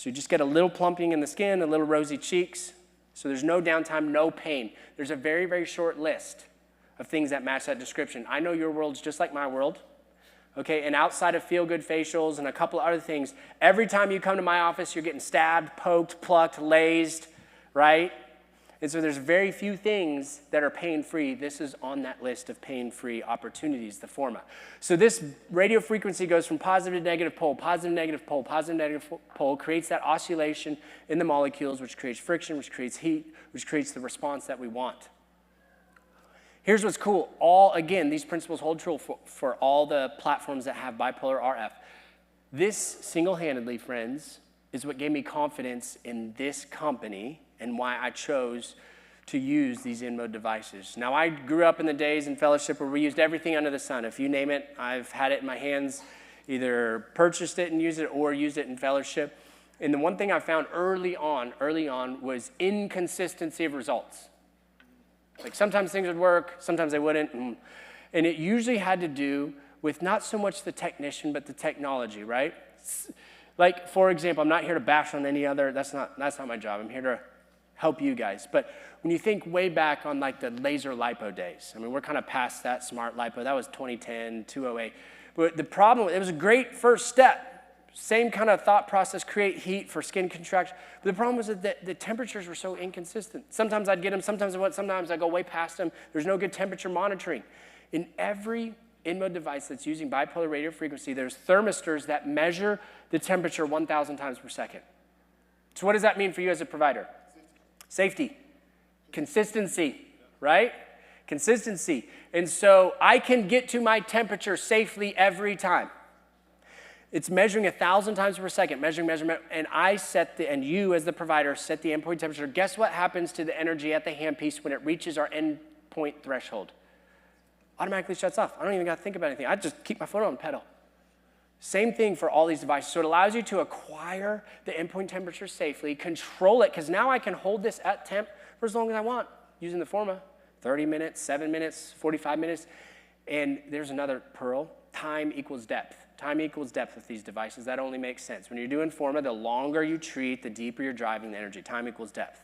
So you just get a little plumping in the skin, a little rosy cheeks. So there's no downtime, no pain. There's a very, very short list of things that match that description. I know your world's just like my world. Okay, and outside of feel-good facials and a couple of other things, every time you come to my office, you're getting stabbed, poked, plucked, lased, right? And so there's very few things that are pain-free. This is on that list of pain-free opportunities, the Forma. So this radio frequency goes from positive to negative pole, positive, negative pole, positive, negative pole, creates that oscillation in the molecules, which creates friction, which creates heat, which creates the response that we want. Here's what's cool. Again, these principles hold true for all the platforms that have bipolar RF. This single-handedly, friends, is what gave me confidence in this company and why I chose to use these in-mode devices. Now, I grew up in the days in fellowship where we used everything under the sun. If you name it, I've had it in my hands, either purchased it and used it or used it in fellowship. And the one thing I found early on was inconsistency of results. Like sometimes things would work, sometimes they wouldn't. And it usually had to do with not so much the technician, but the technology, right? Like, for example, I'm not here to bash on any other, that's not my job. I'm here to help you guys. But when you think way back on like the laser lipo days, I mean, we're kind of past that smart lipo. That was 2010, 2008. But the problem, it was a great first step. Same kind of thought process, create heat for skin contraction. But the problem was that the temperatures were so inconsistent. Sometimes I'd get them, sometimes I wouldn't, sometimes I go way past them. There's no good temperature monitoring. In every in-mode device that's using bipolar radio frequency, there's thermistors that measure the temperature 1,000 times per second. So what does that mean for you as a provider? Safety. Consistency, right? Consistency. And so I can get to my temperature safely every time. It's measuring 1,000 times per second, measuring, and and you as the provider set the endpoint temperature. Guess what happens to the energy at the handpiece when it reaches our endpoint threshold? Automatically shuts off. I don't even got to think about anything. I just keep my foot on the pedal. Same thing for all these devices. So it allows you to acquire the endpoint temperature safely, control it, because now I can hold this at temp for as long as I want using the Forma. 30 minutes, 7 minutes, 45 minutes. And there's another pearl. Time equals depth. Time equals depth with these devices. That only makes sense. When you're doing Forma, the longer you treat, the deeper you're driving the energy. Time equals depth.